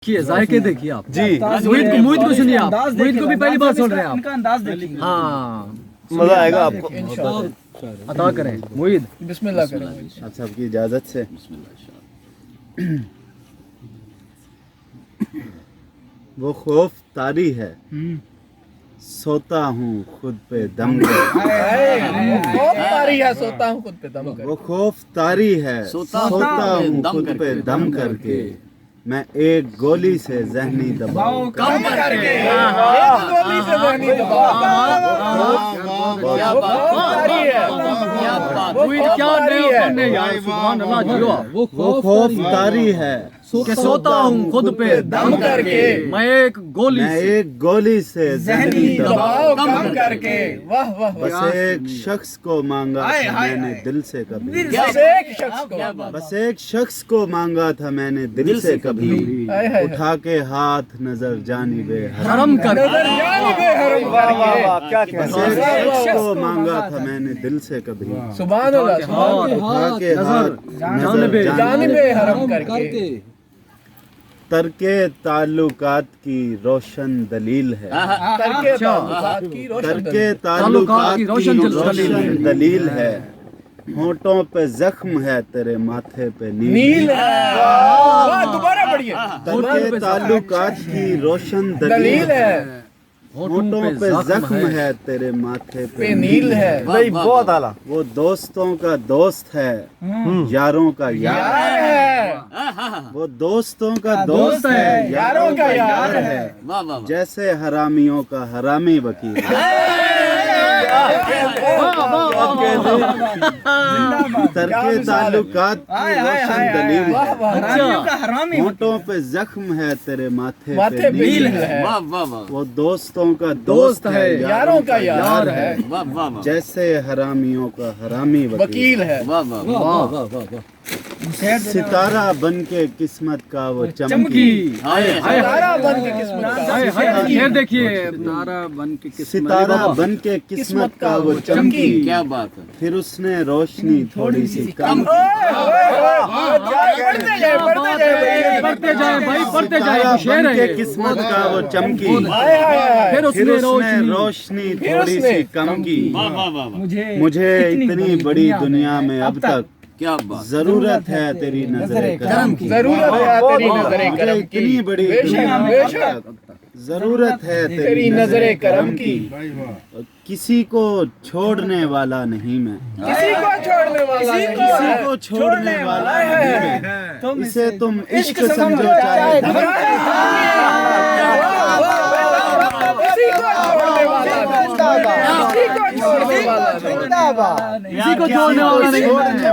देखिए जायके देखिए आप जी मोहित को सुनिए आप मोहित को भी पहली बार सुन रहे हैं आप इनका अंदाज देखिए। हाँ मजा आएगा आपको। अता करें मोहित बिस्मिल्लाह करें। आप सबकी इजाजत से वो खौफ तारी है, सोता हूँ खुद पे दम कर। सोता हूँ खुद पे दम कर। वो खौफ तारी है, सोता हूँ खुद पे दम करके, मैं एक गोली से जहनी दबाव कम करके एक गोली से जहनी दबाव क्या सुभान अल्लाह जियो वो खौफ तारी है, कि सोता हूँ खुद पे दम करके मैं एक गोली से जहनी दबाव कम करके। वाह वाह बस एक शख्स को मांगा था मैंने दिल से कभी, बस एक शख्स को मांगा था मैंने दिल से कभी, उठा के हाथ नजर जानिबे हरम कर बस एक शख्स को मांगा था मैंने दिल से कभी, सुभान अल्लाह। उठा के हाथ नजर जानिबे हरम करके तरके ताल्लुकात की रोशन दलील है, तरके ताल्लुकात की तरके ताल्लुकात की रोशन दलील है, होंठों पे जख्म है तेरे माथे पे नील है। दोबारा पढ़िए। तरके ताल्लुकात की रोशन दलील है, होंठों पे जख्म है तेरे माथे पे नील है। भाई बहुत आला। वो दोस्तों का दोस्त है, यारों का यार है, वो दोस्तों का दोस्त है, यारों का यार है, जैसे हरामियों का हरामी वकील। तरके ताल्लुकात की रोशन दलील है, होंठों पे जख्म है तेरे माथे पे नील है, वो दोस्तों का दोस्त है, यारों का यार है, जैसे हरामियों का हरामी वकील है। सितारा बन के किस्मत का वो चमकी, सितारा बन के किस्मत का ये देखिए तारा बन के सितारा बन के किस्मत का वो चमकी, क्या बात है। फिर उसने रोशनी थोड़ी सी कम पढ़ते जाए भाई पढ़ते सितारा जाए शेर बन है के ये। किस्मत का वो चमकी, फिर फिर उसने उसने रोशनी रोशनी थोड़ी सी कम की, वाह वाह वाह वाह, मुझे इतनी बड़ी दुनिया में अब तक क्या बात। जरूरत है तेरी नजरे करम की, जरूरत है तेरी नजरे मुझे करम की, इतनी बड़ी दुनिया में अब तक जरूरत है तेरी नजरे करम की। किसी को छोड़ने वाला नहीं मैं, किसी को छोड़ने वाला नहीं किसी को छोड़ने वाला नहीं मैं, इसे तुम इश्क समझो चाहे किसी को छोड़ने वाला नहीं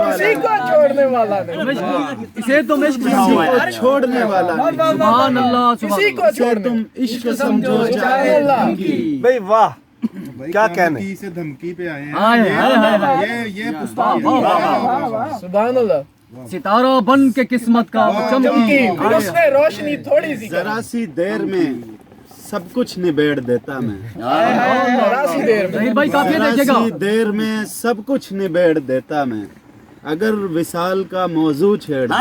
किसी को छोड़ने वाला नहीं, इसे तुम इश्क किसी को छोड़ने वाला नहीं, सुभान अल्लाह किसी को इसे तुम इश्क समझो चाहे धमकी। भाई वाह क्या कहने। धमकी से धमकी पे आए हाय, हैं। हाय, हाय, ये पुस्तक है। सुभान अल्लाह। सितारा बन के किस्मत का वो चमकी, चमकी फिर उसने रोशनी थोड़ी सी जरा सी देर में सब कुछ निबेड़ देता मैं, राशि देर में। जहीर भाई काफी जरा देखेगा सी देर में सब कुछ निबेड़ देता मैं, अगर विसाल का मौजू छेड़ दे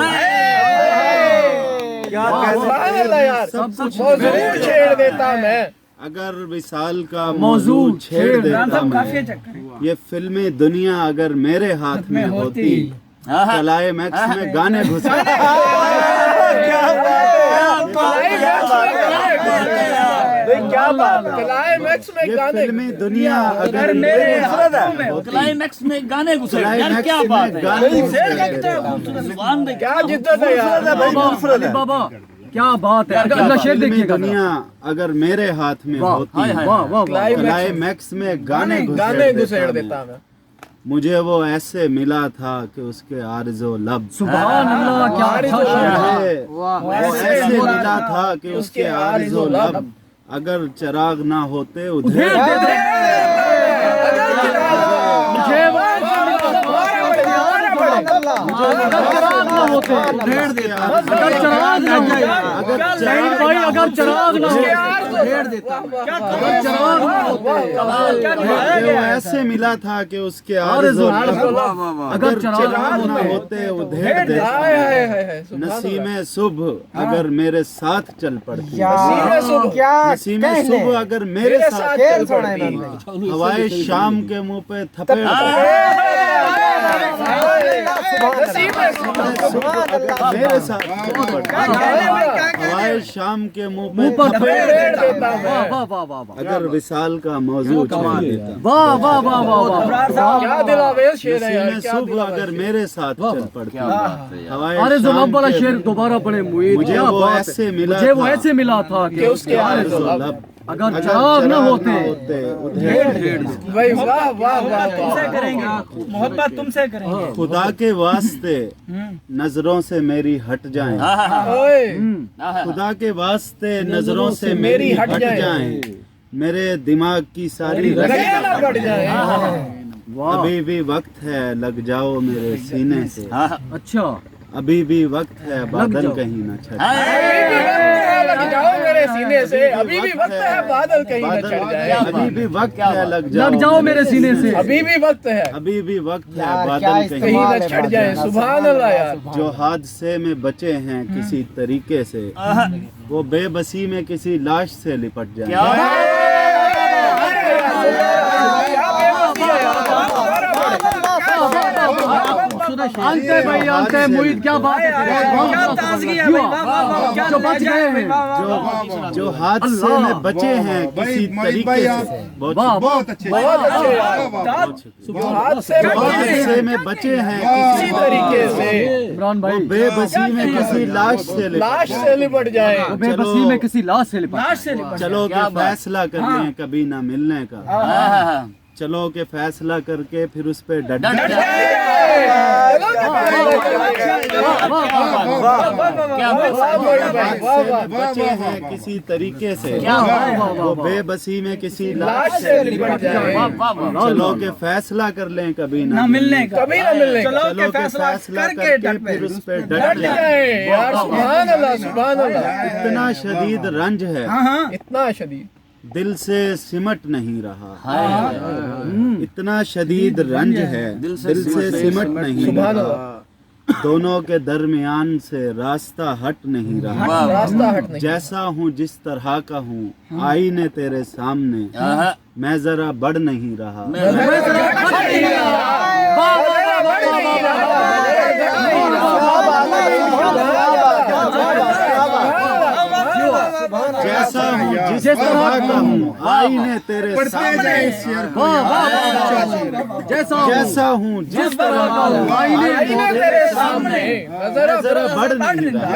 सुभान अल्लाह यार, सब कुछ मौजू छेड़ देता मैं, अगर विसाल का मौजू मौजू छेड़ देता मैं, काफी ये फिल्मी दुनिया अगर मेरे हाथ में होती, कलाए मैक्स में गाने घुसा क्या बात है। क्लाइमैक्स में ये गाने फिल्मी दुनिया अगर मेरे हाथों में होती, क्लाइमैक्स में गाने घुसे यार, क्लाइमैक्स क्या में बात है। गाने घुसे सुभान भाई, क्या जिद्दत है यार। अली बाबा क्या बात है अगला शेर फिल्मी देखिएगा दुनिया अगर मेरे हाथ में वाह होती, हाय हाय वाह वाह वाह क्लाइमैक्स में गाने गाने घुसेड़ घुसेड़ देता मैं। मुझे वो ऐसे मिला था कि उसके आरज़ो लब, सुभान अल्लाह क्या अच्छा शेर है वो ऐसे मिला था कि उसके आरज़ो लब, अगर चिराग ना होते उधर मुझे होते उधेड़ देता। अगर चिराग ना होते नहीं भाई, अगर चिराग ना होते अगर चिराग ना होते वो ऐसे मिला था कि उसके आरज़ू अगर चिराग ना होते उधेड़ देता। नसीमे सुबह अगर मेरे साथ चल पड़ती, नसीमे सुबह अगर मेरे साथ चल पड़ती, हवाए शाम के मुंह पे थपेड़ मेरे साथ हवाए शाम के मुंह पे थपेड़ देता। वाह वाह वाह वाह अगर विसाल का मौजू छुपा देता। वाह वाह वाह वाह वाह क्या दिलावेश शेर है यार, नसीमे क्या सुबह अगर मेरे साथ चल पड़ती, हवाए अरे शाम जवाब वाला के- शेर दोबारा पढ़े मुझे मुझे वो ऐसे मिला मुझे वो था ऐसे मिला था कि उसके आरज़ू लब अगर चिराग न होते उधेड़ भाई वाह वाह वाह करेंगे मोहब्बत तुमसे करेंगे। खुदा के वास्ते नजरों से मेरी हट जाएं, ओए खुदा के वास्ते नजरों से मेरी हट जाएं, मेरे दिमाग की सारी रगें ना बढ़ जाए। अभी भी वक्त है लग जाओ मेरे सीने से, अच्छा अभी भी वक्त है बादल कहीं न छट लग जाओ मेरे सीने से, अभी भी वक्त है बादल कहीं न छट जाए। अभी भी वक्त है लग लग जाओ मेरे सीने से अभी भी वक्त है अभी भी वक्त है बादल कहीं कहीं न छट जाए। सुभान अल्लाह यार। जो हादसे में बचे हैं किसी तरीके से, वो बेबसी में किसी लाश से लिपट जाए। आंते भाई आंते मुईद क्या बात है, क्या ताज़गी है भाई, वाह वाह वाह, क्या जो बच गए हैं जो हादसे में बचे हैं किसी तरीके से, बहुत वाह बहुत अच्छे बहुत अच्छे यार। हादसे में हादसे में बचे हैं किसी तरीके से इमरान भाई बेबसी में किसी लाश से लाश से लिपट जाए। वो बेबसी में किसी लाश से लिपट चलो के फैसला कर लें कभी ना मिलने का, चलो के फैसला करके फिर उस पे डट वाह बचे हैं किसी तरीके से, वो बेबसी में किसी लाश लाश से लिपट जाए। चलो के फैसला कर लें कभी ना मिलने का कभी न मिलने का। चलो के फैसला करके फिर उस पे डट डट जाए। जाए यार। सुभान अल्लाह सुभान अल्लाह। इतना शदीद रंज है इतना शदीद दिल से सिमट नहीं रहा, इतना शदीद रंज है दिल से सिमट नहीं सुभान रहा, दोनों के दरमियान से रास्ता हट नहीं रहा। रास्ता हट नहीं। जैसा हूँ जिस तरह का हूँ आईने तेरे सामने, मैं जरा बढ़ नहीं रहा। जैसा हूँ जिस तरह का हूँ आईने तेरे सामने, जैसा हूँ जिस तरह का हूँ आईने तेरे सामने जरा बढ़ नहीं रहा,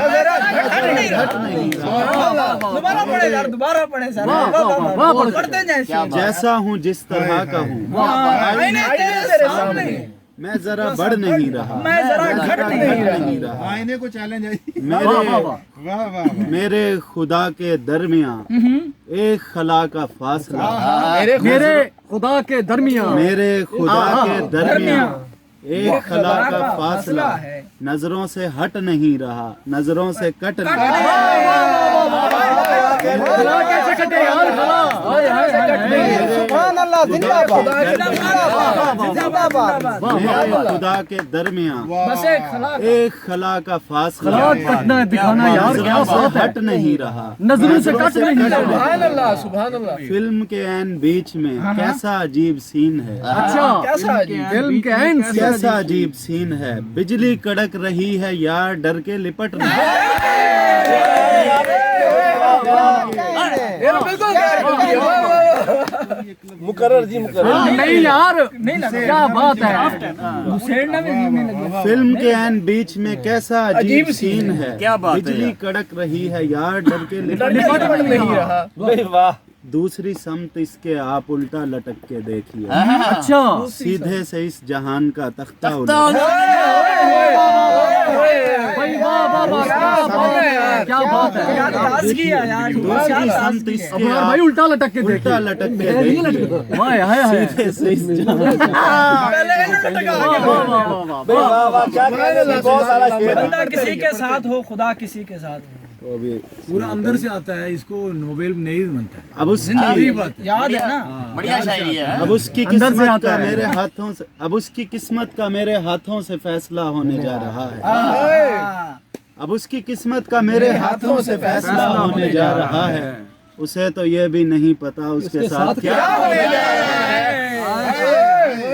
घट नहीं रहा। दोबारा पढ़े यार, दोबारा पढ़े सर, पढ़ते जाए। जैसा हूँ जिस तरह का हूँ आईने तेरे सामने मैं जरा बढ़ नहीं रहा, मैं जरा घट नहीं रहा। आईने को चैलेंज आई। मेरे खुदा के दरमियां एक खला का फासला, मेरे खुदा के दरमियान मेरे खुदा के दरमियां एक खला का फासला, नजरों से हट नहीं रहा, नजरों से कट नहीं रहा। कैसे कटे यार मेरे खुदा के दरमियां एक खला का फासला, कटना दिखाना यार, क्या नजरों से बात है, हट नहीं रहा, नजरों से कट नहीं रहा। सुभान अल्लाह सुभान अल्लाह। फिल्म के एन बीच में कैसा अजीब सीन है, अच्छा कैसा अजीब। फिल्म के एंड कैसा अजीब सीन है, बिजली कड़क रही है यार डर के लिपट रही है। मुकर्रर जी मुकर्रर। नहीं यार, क्या बात है, फिल्म के एन बीच में कैसा अजीब सीन है, क्या बात है बिजली कड़क रही है यार डर के लिपट लिपट नहीं रहा। भाई वाह। दूसरी समत इसके आप उल्टा लटक के देखिए, अच्छा सीधे से इस जहान का तख्ता उल्टा। भाई کیا بات ہے یار تازگی ہے یار दूसरी संत इसके ابرار بھائی الٹا لٹک کے उल्टा लटक के देखिए وائے ہائے ہائے सीधे से इस जहां वाह वाह क्या कह रहे हैं, बहुत सारा शेर है। بندہ کسی کے ساتھ ہو خدا کسی کے ساتھ ہو तो अभी पूरा अंदर से आता है, इसको नोबेल नहीं बनता है। अब उसकी یاد ہے نا बढ़िया शायरी है। अब उसकी अंदर से किस्मत आता का है। मेरे हाथों से अब उसकी किस्मत का मेरे हाथों से फैसला होने जा रहा है अब उसकी किस्मत का मेरे हाथों से फैसला होने जा रहा है उसे तो ये भी नहीं पता उसके साथ क्या होने जा रहा है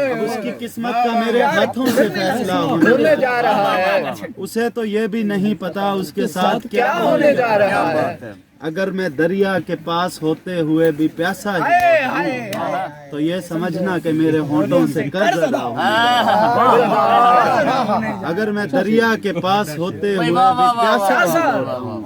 अब उसकी किस्मत का मेरे हाथों से फैसला होने जा रहा है उसे तो ये भी नहीं पता उसके साथ क्या होने जा रहा है अगर मैं दरिया के पास होते हुए भी प्यासा ही तो ये समझना कि मेरे होंठों से कर्ज अदा होगा अगर मैं दरिया के पास होते हुए भी प्यासा हूं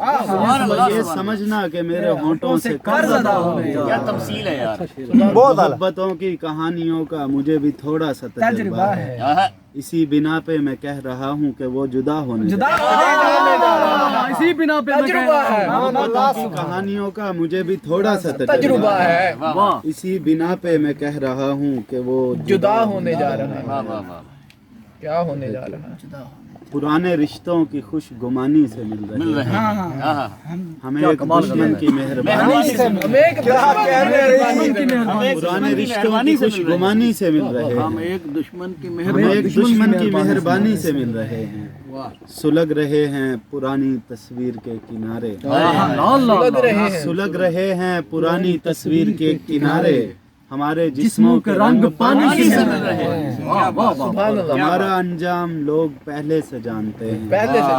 तो ये समझना कि मेरे होंठों से कर्ज अदा होगा क्या तमसील है यार। मोहब्बतों की कहानियों का मुझे भी थोड़ा सा तजुर्बा है इसी बिना पे मैं कह रहा हूँ कि वो जुदा होने जा रहा है। اسی بنا پہ میں کہہ رہا ہوں मोहब्बतों की कहानियों का मुझे भी थोड़ा सा तजुर्बा है واہ इसी बिना पे मैं कह रहा हूँ कि वो जुदा होने जा रहा है। वाह वाह वाह। क्या होने जा रहा है? पुराने रिश्तों की खुशगुमानी से मिल रहे मिल रहे हैं हैं। हाँ, हमें एक दुश्मन की मेहरबानी से हमें एक पुराने रिश्तों की खुशगुमानी से मिल रहे ہم हैं ایک دشمن کی हमें एक दुश्मन की मेहरबानी से मिल रहे हैं सुलग रहे हैं पुरानी तस्वीर के किनारे सुलग रहे हैं पुरानी तस्वीर के किनारे हमारे जिस्मों के रंग पानी से मिल रहे हैं हमारा अंजाम लोग पहले से जानते हैं पहले से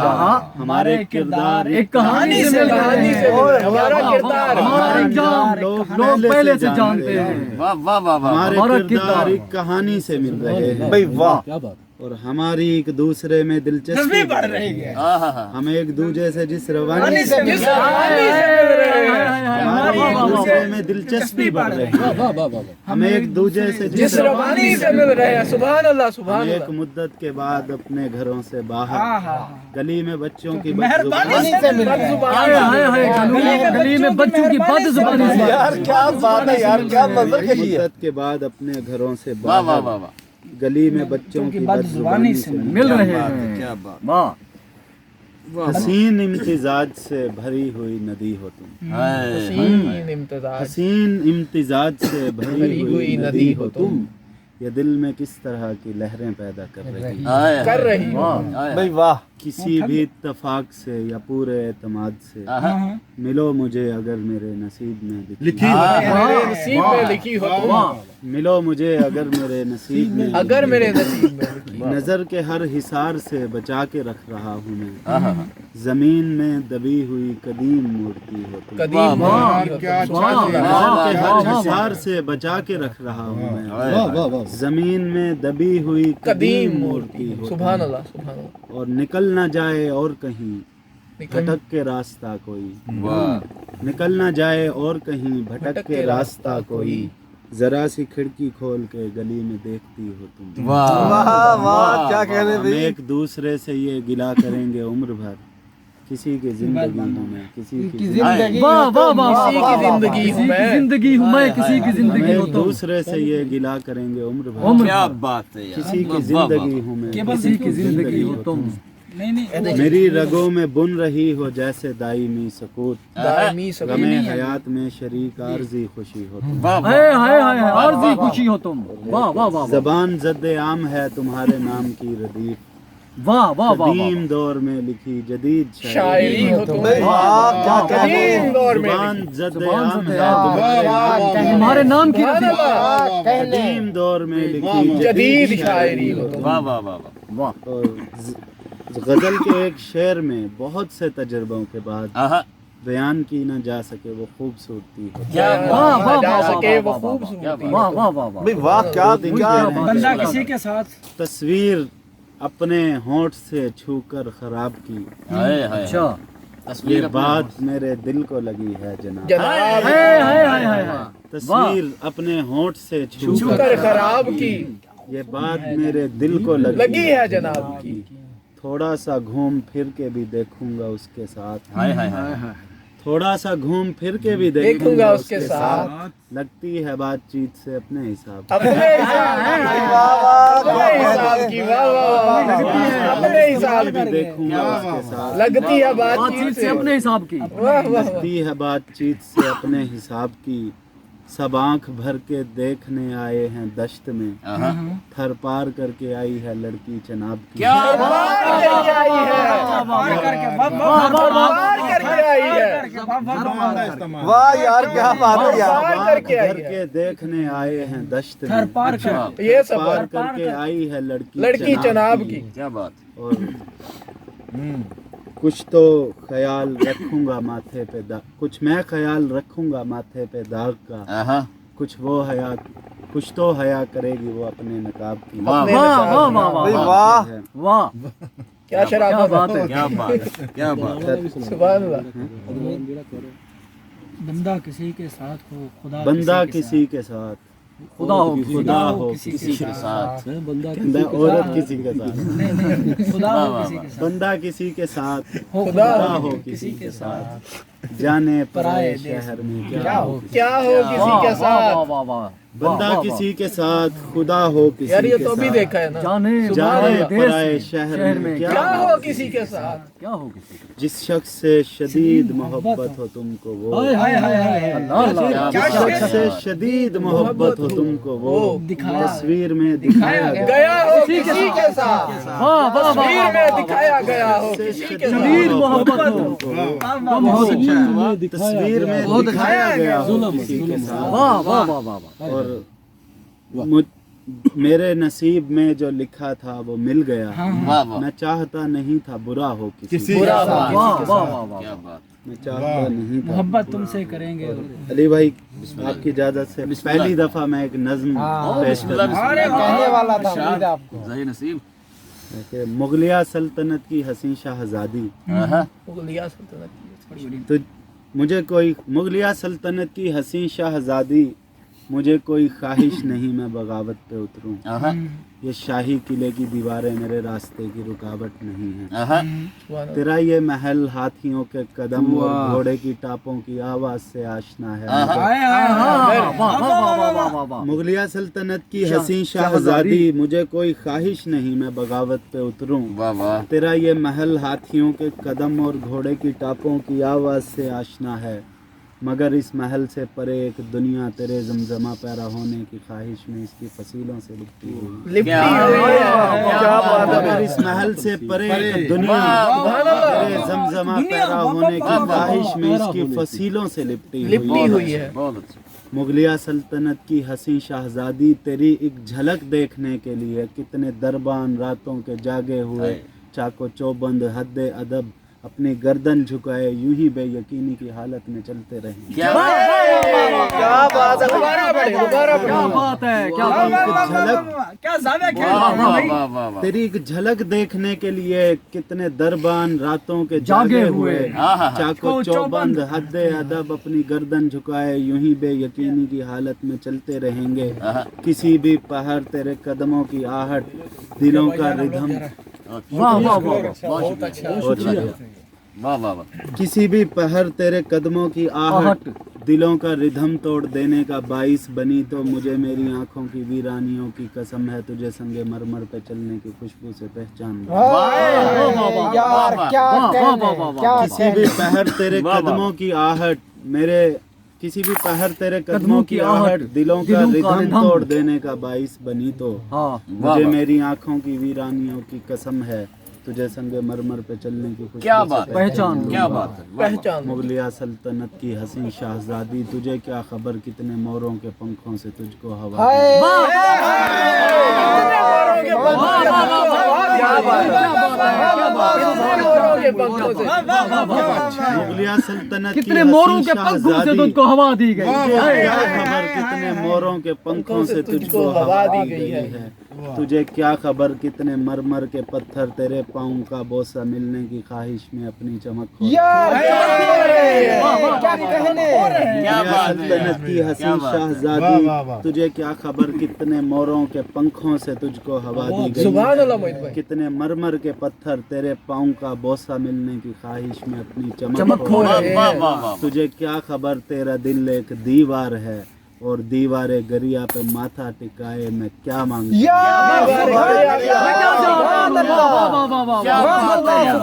हमारे किरदार ایک کہانی سے مل رہے ہیں हमारा किरदार ہمارا انجام لوگ پہلے سے جانتے ہیں वाह वाह वाह वाह। हमारे किरदार एक कहानी से मिल रहे हैं भाई वाह और हमारी एक दूसरे में दिलचस्पी बढ़ रही है हाँ हाँ हाँ। हम एक दूसरे से जिस रवानी से जिस कहानी से मिल रहे हैं हमारी एक दूसरे में दिलचस्पी बढ़ रही है हम एक दूसरे से जिस रवानी से मिल रहे हैं। सुभान अल्लाह सुभान हम एक अल्लाह। मुद्दत के बाद अपने घरों से बाहर गली में बच्चों की مہربانی سے مل رہے ہیں گلی میں بچوں کی بد زبانی سے यार क्या बात है यार, क्या मंजर कशी है। मुद्दत के बाद अपने घरों से वाह वाह वाह बाहर वाह। गली में बच्चों की बदजुबानी से مل رہے ہیں واہ हसीन इम्तिजाज से भरी हुई नदी हो तुम हसीन इम्तिजाज हसीन इम्तिजाज से भरी हुई नदी हो तुम ये दिल में किस तरह की लहरें पैदा कर रही है कर रही हो। भाई वाह किसी भी इत्तेफाक से या पूरे एतमाद से मिलो मुझे अगर मेरे नसीब में लिखी मेरे नसीब में लिखी हो तुम। मिलो मुझे अगर मेरे नसीब में अगर मेरे नसीब में लिखी नजर के हर हिसार से बचा के रख रहा हूँ मैं जमीन में दबी हुई कदीम मूर्ति हो तुम कदीम नजर के हर हिसार से बचा के रख रहा हूँ मैं जमीन में दबी हुई कदीम मूर्ति हो तुम। सुभान अल्लाह सुभान अल्लाह। और निकल ना जाए और कहीं भटक के रास्ता कोई वाह। निकल ना जाए और कहीं भटक के रास्ता कोई जरा सी खिड़की खोल के गली में देखती हो तुम वाह वाह वाह क्या कह रहे हम भाई। एक दूसरे से ये गिला करेंगे उम्र भर किसी की जिंदगी हूँ मैं किसी की जिंदगी واہ واہ واہ किसी की जिंदगी हूँ کسی मैं। کی زندگی ہوں میں کسی کی हम زندگی एक ہوتا ہوں दूसरे से ये गिला करेंगे उम्र भर क्या बात है यार। किसी की जिंदगी हूँ मैं کسی کی زندگی ہو تم نہیں نہیں मेरी रगों में बुन रही हो जैसे दायमी सकूत दायमी गमे हयात में शरीक आरजी खुशी हो तुम वाह वाह। ہائے ہائے ہائے عارضی خوشی ہو تم واہ واہ واہ زبان زد عام ہے تمہارے نام کی ردیف واہ واہ واہ قدیم دور میں لکھی جدید شاعری ہو تم۔ भाई वाह क्या कह रहे قدیم دور میں زبان زد عام ہے تمہارے نام کی سبحان اللہ۔ قدیم دور میں لکھی جدید شاعری ہو تم۔ वाह वाह वाह वाह। واہ اور غزل کے ایک شعر میں بہت سے تجربوں کے بعد आहा। بیان کی نہ جا سکے وہ خوبصورتی ہو क्या واہ बात। واہ جا واہ سکے وہ واہ خوبصورتی واہ واہ واہ واہ भाई वाह क्या क्या بندہ کسی کے ساتھ تصویر اپنے ہونٹ سے چھو کر خراب کی हाय हाय। اچھا یہ तस्वीर بات میرے دل کو لگی ہے جناب جناب ہائے ہائے ہائے ہائے تصویر اپنے ہونٹ سے چھو چھو کر کر خراب کی یہ بات میرے دل کو لگی ہے جناب کی۔ थोड़ा सा घूम फिर के भी देखूंगा उसके साथ, हाय हाय हाय थोड़ा सा घूम फिर के भी देखूंगा उसके साथ, लगती है बातचीत से अपने हिसाब अपने हिसाब की, वाह वाह वाह, अपने हिसाब भी की देखूंगा उसके साथ, लगती है बातचीत बातचीत से से अपने हिसाब की। वाह वाह वाह। लगती है बातचीत से अपने हिसाब की, सब आंख भर के देखने आए हैं दश्त में, थर पार करके आई है लड़की जनाब की। क्या पार करके आई है, पार करके आई है, वाह यार क्या बात है यार। पार करके आई भर है, के देखने आए हैं दश्त में, ये सब पार करके आई है लड़की जनाब की। क्या बात और कुछ तो ख्याल रखूंगा माथे पे कुछ मैं ख्याल रखूंगा माथे पे दाग का, कुछ वो हया, कुछ तो हया करेगी वो अपने नकाब की। वाह अपने वाह हिसाब वाह की। वाह वाह वाह वाह, क्या क्या शराफत बात है। क्या बात क्या बात सुभान अल्लाह। बंदा किसी के साथ हो, खुदा बंदा किसी के साथ, खुदा हो खुदा हो किसी के साथ, कहता है औरत किसी के साथ, खुदा हो किसी के साथ, बंदा किसी के साथ, खुदा हो किसी के साथ, जाने पराए शहर में क्या हो, क्या हो किसी के वाह साथ। वाह वाह वाह, बंदा किसी के साथ, खुदा हो किसी यार ये के तो भी साथ, देखा है ना, जाने जाने देश पराए शहर में क्या क्या हो किसी के साथ। क्या हो किसी के। जिस शख्स से शदीद मोहब्बत हो तुमको वो, अल्लाह अल्लाह, जिस शख्स से शदीद मोहब्बत हो तुमको वो तस्वीर में दिखाया गया, गया हो किसी के साथ, वाह वाह वाह, तस्वीर में दिखाया गया हो किसी के साथ। शदीद मोहब्बत हो, तस्वीर में दिखाया गया हो किसी के साथ। वाह वाह वाह वाह वाह। और मेरे नसीब में जो लिखा था वो मिल गया, वाह वाह मैं चाहता नहीं था बुरा हो किसी बुरा का, हो वाह वाह वाह वाह, क्या बात मैं चाहता नहीं था। मोहब्बत तुमसे करेंगे। अली भाई आपकी इजाजत से पहली दफा मैं एक नज्म पेश करूं। कहने वाला था उम्मीद है आपको। सही नसीब कि मुगलिया सल्तनत की हसीन शहजादी, मुगलिया सल्तनत की। तो मुझे कोई मुगलिया सल्तनत की हसीन शहजादी, मुझे कोई ख्वाहिश नहीं मैं बगावत पे उतरूं, ये शाही किले की दीवारें मेरे रास्ते की रुकावट नहीं है, तेरा ये महल हाथियों के कदम और घोड़े की टापों की आवाज से आशना है। मुगलिया सल्तनत की हसीन शहजादी, मुझे कोई ख्वाहिश नहीं मैं बगावत पे उतरूं, वाह वाह तेरा ये महल हाथियों के कदम और घोड़े की टापों की आवाज से आशना है, मगर इस महल से परे एक दुनिया तेरे जमजमा पैरा होने की ख्वाहिश में इसकी फसीलों से लिपटी हुई। लिपटी हुई है, क्या बात है। मगर इस महल से परे एक दुनिया तेरे जमजमा पैरा होने की ख्वाहिश में इसकी फसीलों से लिपटी हुई है। बहुत अच्छा मुगलिया सल्तनत की हसीन शहजादी, तेरी एक झलक देखने के लिए कितने दरबान रातों के जागे हुए, चाको चौबंद हद अदब अपनी गर्दन झुकाए यूं ही बेयकीनी की हालत में चलते रहे। क्या क्या बात है, दोबारा पढ़े, दोबारा पढ़े। क्या बात है, क्या बात है। क्या ज़्यादा खेल वाह वाह वाह वाह वाह तेरी एक झलक देखने के लिए कितने दरबान रातों के जागे जागे हुए, हुए, चाको चौबंद हद अदब अपनी गर्दन झुकाए यूं ही बेयकीनी की हालत में चलते रहेंगे, किसी भी पहाड़ तेरे कदमों की आहट दिलों का रिदम, वाह वाह वाह, बहुत अच्छा वाह वाह वाह किसी भी पहर तेरे कदमों की आहट दिलों का रिधम तोड़ देने का बाइस बनी, तो मुझे मेरी आंखों की वीरानियों की कसम है तुझे संगे मरमर पे चलने की खुशबू से पहचान दो। यार क्या कहने, क्या किसी भी पहर तेरे कदमों की आहट किसी भी पहर तेरे कदमों की आहट दिलों का रिधम तोड़ देने का बाइस बनी, तो मुझे मेरी आंखों की वीरानियों की कसम है तुझे संगे मरमर पे चलने की खुशबू क्या से बात है, पहचान क्या बात है, पहचान। मुगलिया सल्तनत की हसीन शहजादी, तुझे क्या खबर कितने मोरों के पंखों से तुझको हवा दी। मुगलिया सल्तनत कितने मोरों के पंखों से तुझको हवा दी गई। क्या खबर कितने मोरों के पंखों से तुझको हवा दी गई है, तुझे क्या खबर कितने मरमर के पत्थर तेरे पाँव का बोसा मिलने की ख्वाहिश में अपनी चमक खो। यार क्या कहने, کیا بات ہے سلطنت کی حسین واہ، واہ، شہزادی واہ۔ تجھے کیا خبر کتنے موروں کے پنکھوں سے تجھ کو ہوا دی گئی، سبحان اللہ موہت بھائی، کتنے مرمر کے پتھر تیرے پاؤں کا بوسہ ملنے کی خواہش میں اپنی چمک چمک کھو کھو رہے واہ ہیں۔ واہ واہ تجھے کیا خبر تیرا دل ایک دیوار ہے اور دیوار گریا پہ ماتھا ٹکائے میں کیا مانگتا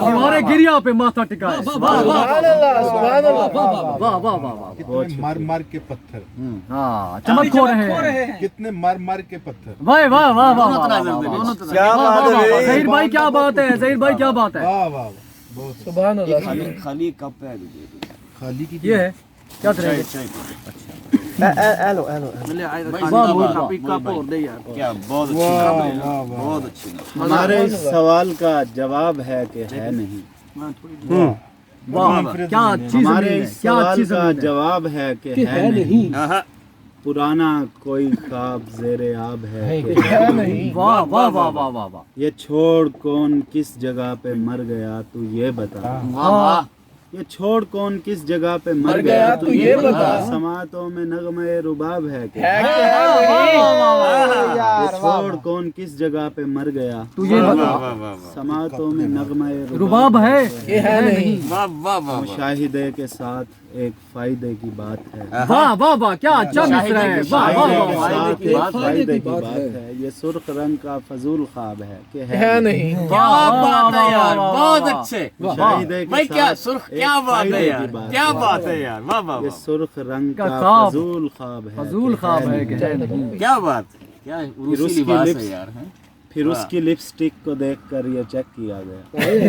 ہمارے گریا پہ ماتھا ٹکائے. سبحان اللہ، سبحان اللہ، واہ واہ واہ واہ. کتنے مر مر کے پتھر، ہاں چمک کھو رہے ہیں. کتنے مر مر کے پتھر. واہ واہ واہ واہ دونوں واہ طرح واہ سے، واہ. دونوں طرح سے. کیا بات ہے ظہیر بھائی کیا بات ہے، ظہیر بھائی کیا بات ہے. واہ واہ واہ، بہت سبحان اللہ، خالی کپ ہے خالی کی یہ ہے کیا کریں گے. الو کیا بہت اچھی واہ نام ہے، واہ واہ. بہت اچھی نام. ہمارے اس سوال کا جواب ہے کہ ہے نہیں. واہ کیا اچھی ہمارے زمین ہے، اس کیا اچھی سوال کا زمین ہے. جواب ہے کہ ہے نہیں. آہا. پرانا کوئی خواب زیر آب ہے کہ ہے نہیں، واہ واہ واہ واہ واہ واہ. یہ چھوڑ کون کس جگہ پہ مر گیا تو یہ بتا. واہ واہ. یہ چھوڑ کون کس جگہ پہ مر مر گیا گیا تو تو یہ یہ بتا. بتا. سماعتوں میں نغمہ رباب ہے کہ ہے کہ ہے نہیں؟ یہ چھوڑ کون کس جگہ پہ مر گیا تو یہ واہ بتا واہ واہ واہ. سماعتوں میں نغمہ رباب ہے یہ ہے نہیں، واہ واہ واہ واہ. مشاہدے کے ساتھ ایک فائدے کی بات ہے. واہ واہ واہ کیا اچھا مصرع ہے. واہ واہ فائدے کے واہ. ساتھ ایک فائدے کی بات ہے. یہ سرخ رنگ کا فضول خواب ہے کہ ہے نہیں، کیا بات ہے یار، بہت اچھے. مشاہدے کے بھائی کیا ساتھ سرخ، ایک کیا بات ہے فائدے یار، کی بات کیا ہے. بات ہے یار. واہ واہ یہ واہ. سرخ رنگ کا کا خواب. فضول خواب ہے فضول کہ خواب ہے نہیں. کہ ہے نہیں. کیا بات، کیا اس روسی کی لباس ہے لپس- یار. ہیں؟ پھر اس کی لپسٹک کو دیکھ کر یہ چیک کیا گیا.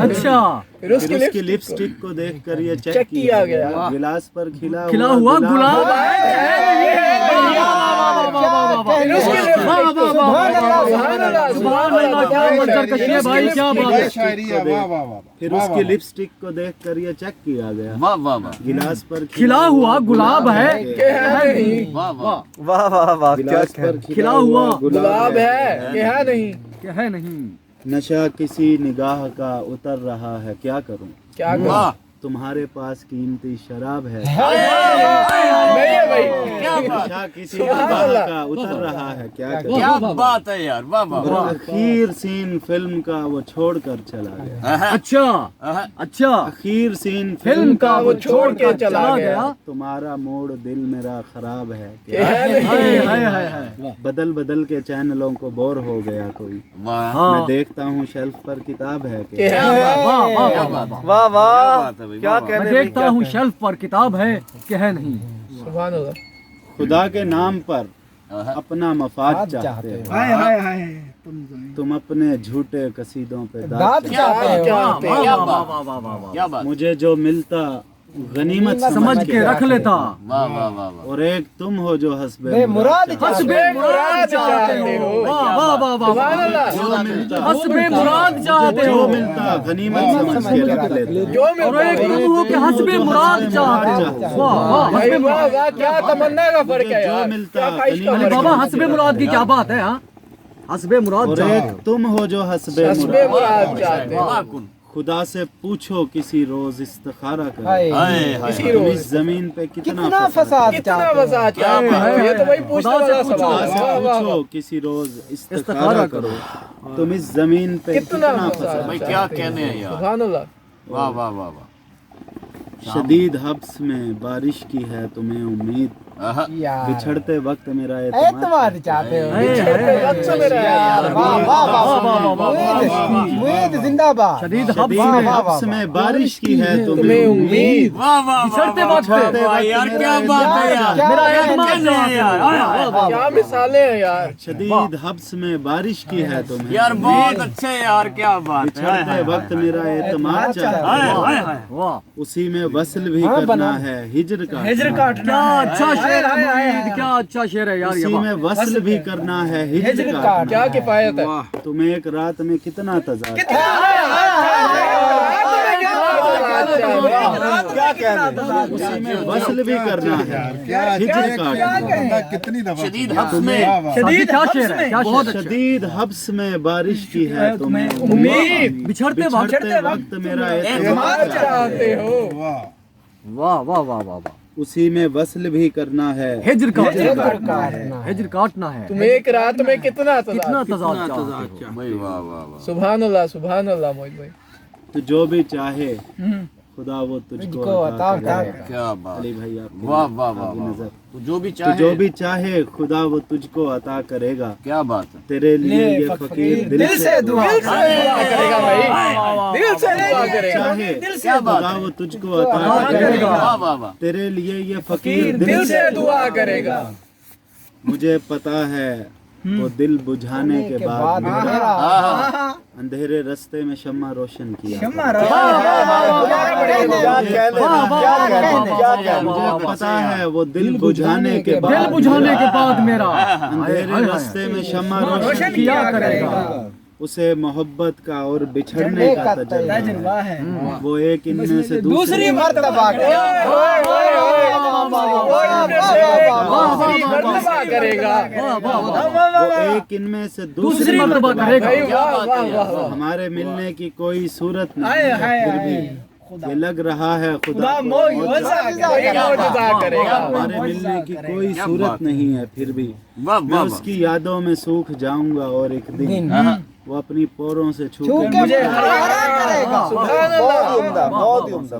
اچھا پھر اس پھر اس کی کی لپسٹک کو دیکھ کر یہ چیک چیک کیا کیا گیا. گیا. گلاس پر کھلا کھلا ہوا گلاب کیا شاعری ہے، واہ واہ واہ. پھر اس کی لپسٹک کو دیکھ کر یہ چیک کیا گیا. واہ واہ واہ. گلاس پر کھلا ہوا گلاب ہے کہ ہے نہیں، واہ واہ. واہ واہ واہ. کیا گلاس پر کھلا ہوا گلاب ہے کہ ہے نہیں، کہ ہے نہیں. نشہ کسی نگاہ کا اتر رہا ہے کیا کروں. کیا کروں؟ واہ. تمہارے پاس قیمتی شراب ہے. نہیں ہے بھائی، کیا بات، نشہ کسی نگاہ کا اتر رہا ہے کیا کروں. کیا بات ہے یار. واہ واہ اور واہ. اخیر سین فلم کا وہ چھوڑ کر چلا گیا. آہا. اچھا آہا. اچھا اخیر سین فلم کا وہ چھوڑ کے چلا چلا گیا. تمہارا موڈ دل میرا خراب ہے کہ کہ ہے نہیں، ہائے ہائے ہائے ہائے. بدل بدل کے چینلوں کو بور ہو گیا کوئی. واہ. ہاں میں دیکھتا ہوں شیلف پر کتاب ہے کہ کہ ہے واہ واہ نہیں، واہ واہ واہ. واہ واہ. بات ہے بھائی. کیا واہ واہ. کہنے میں دیکھتا ہوں شیلف پر کتاب ہے کہ ہے نہیں. سبحان اللہ. خدا کے نام پر آہا. اپنا مفاد چاہتے ہو. تم اپنے جھوٹے قصیدوں پہ داد کیا چاہتے کیا واہ کیا واہ واہ واہ واہ واہ واہ. کیا بات. مجھے جو ملتا غنیمت سمجھ کے رکھ لیتا. واہ واہ واہ واہ. اور ایک تم ہو جو حسب مراد حسب مراد چاہتے ہو. واہ واہ واہ واہ سبحان واہ. اللہ. جو ملتا حسب مراد چاہتے جو ہو. ملتا غنیمت سمجھ کے رکھ لیتا. جو اور ملتا ایک تم ہو کہ حسب مراد چاہتے ہو. واہ واہ بھائی، حسب واہ مراد. واہ، کیا تمنا کا فرق ہے جو یار، ملتا کیا خواہش کا غنیمت فرق ہے. بابا حسب مراد کی کیا بات ہے. ہاں حسب مراد اور چاہتے ایک تم ہو جو حسب حسب مراد. مراد چاہتے ہو. واہ کن. خدا سے پوچھو کسی روز استخارہ کرو. ہائے ہائے. اسی تم روز اس زمین پہ کتنا کتنا فساد. فساد کتنا چاہتے وضاحت کیا ہے. بات ہے. یہ تو وہی پوچھنے خدا سے والا پوچھو. سوال خدا ہے. سے واہ واہ پوچھو واہ. کسی روز استخارہ استخارہ کرو. کرو. تم اس زمین پہ کتنا کتنا فساد فساد. بھائی کیا کہنے ہیں یار. سبحان اللہ. واہ واہ واہ واہ. شدید حبس میں بارش کی ہے تمہیں امید. آہا. بچھڑتے وقت میرا اعتماد چاہتے ہو. وقت سے میرا ہے یار. واہ واہ واہ واہ واہ واہ واہ. امید زندہ باد. شدید حب شدید میں حبس میں بارش کی ہے تمہیں تمہیں امید. واہ واہ. بچھڑتے وقت واہ یار کیا بات ہے یار. کیا میرا کہنے اعتماد کہنے ہیں یار. چاہتے ہو. کیا مثالیں ہیں یار. شدید حبس میں بارش کی ہے تمہیں یار بہت اچھے یار. کیا بات ہے. بچھڑتے وقت میرا اعتماد چاہتا ہائے ہے. ہائے ہائے. واہ اسی میں وصل بھی کرنا ہے ہجر کا. کیا اچھا شعر ہے مرید. کیا اچھا شعر ہے یار. یہ اسی واہ. میں وصل بھی کرنا ہے ہجر کا. کیا کفایت ہے. تم ایک رات میں کتنا تضاد. کیا کہنے. اسی میں وصل بھی کرنا ہے کیا ہجر کا. بندہ کتنی دفعہ شدید حبس میں. واہ واہ. شدید کیا شعر ہے. کیا بہت اچھا. شدید حبس میں بارش کی ہے تمہیں امید. بچھڑتے وقت. بچھڑتے وقت میرا اعتماد اعتماد چاہتے ہو. واہ. واہ واہ واہ واہ واہ. उसी में वस्ल भी करना है, हिजर काटना है, हिजर काटना है। तुम एक रात में कितना कितना तजाद। तजाद चाहते हो। भाई वाह वाह वाह सुभान अल्लाह मोहित भाई। तो जो भी चाहे खुदा वो तुझको अता करेगा। क्या बात अली भाई आप वाह वाह वाह आपकी वाह। नजर। तो जो भी तो चाहे जो भी चाहे खुदा वो तुझको अता करेगा, क्या बात है। तेरे लिए ये फकीर दिल से दुआ करेगा भाई, दिल से दुआ करेगा। चाहे क्या बात खुदा है। वो तुझको अता करेगा, वाह वाह वाह। तेरे लिए ये फकीर दिल से दुआ करेगा। मुझे पता है वो दिल बुझाने के बाद मेरा अंधेरे रास्ते में शम्मा रोशन किया। मुझे पता है वो दिल बुझाने के दिल बाद बुझाने के बाद मेरा अंधेरे रास्ते में शम्मा रोशन किया करेगा। उसे मोहब्बत का और बिछड़ने का तजुर्बा है। वो एक इनमें से दूसरी मर्तबा करेगा। वो एक इनमें से दूसरी मर्तबा करेगा। भाई वाह वाह वाह वाह। हमारे मिलने की कोई सूरत नहीं है, फिर भी ये लग रहा है खुदा मौजूदा करेगा। हमारे मिलने की कोई सूरत नहीं है, फिर भी वाह मैं वाह उसकी यादों में सूख जाऊंगा और एक दिन वो अपनी पोरों से छू के मुझे मुझे करेगा। सुभान अल्लाह।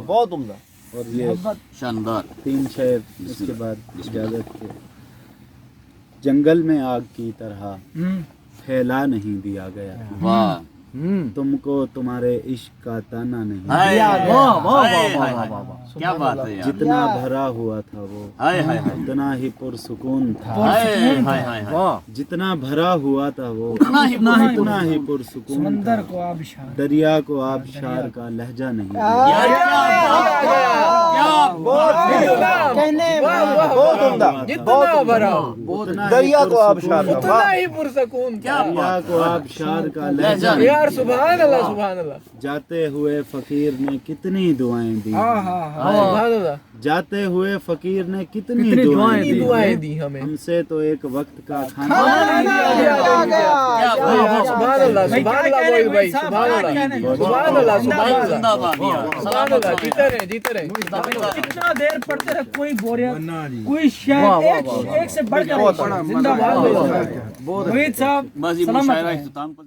बहुत उम्दा। और ये शानदार। 3 शेर इसके बाद इजाजत के। जंगल में आग की तरह फैला नहीं दिया गया, वाह तुमको तुम्हारे इश्क का ताना नहीं। हाय वाह वाह हाय, वाह हाय, वाह हाय। वाह वाह। क्या बात है यार। जितना भरा हुआ था वो हाय हाय हाय उतना ही पुरसुकून था। हाय हाय हाय हाय। वाह जितना भरा हुआ था वो उतना ही उतना ही पुरसुकून था। दरिया को आबशार का लहजा नहीं। यार क्या बहुत उम्दा। जितना भरा उतना ही दरिया को आबशार का। उतना ही पुरसकून। क्या दरिया को आबशार का लहजा नहीं। यार सुभान अल्लाह सुभान अल्लाह जाते हुए फकीर ने कितनी दुआएं दी। सुभान अल्लाह। जाते हुए फकीर ने कितनी कितनी दुआएं दुआएं दी। दी। दुआएं दी हमें। हमसे तो एक वक्त का खाना क्या बात। सुभान अल्लाह सुभान अल्लाह मोहित भाई। सुभान अल्लाह सुभान अल्लाह सुभान अल्लाह जिंदाबाद यार। सुभान अल्लाह। जीते रहे जीते रहे। कितना देर पढ़ते रहे, कोई बोरियत, वरना जी। कोई शायद एक से बढ़कर जिंदाबाद। मोहित साहब बस ये मुशायरा इख्तिताम पर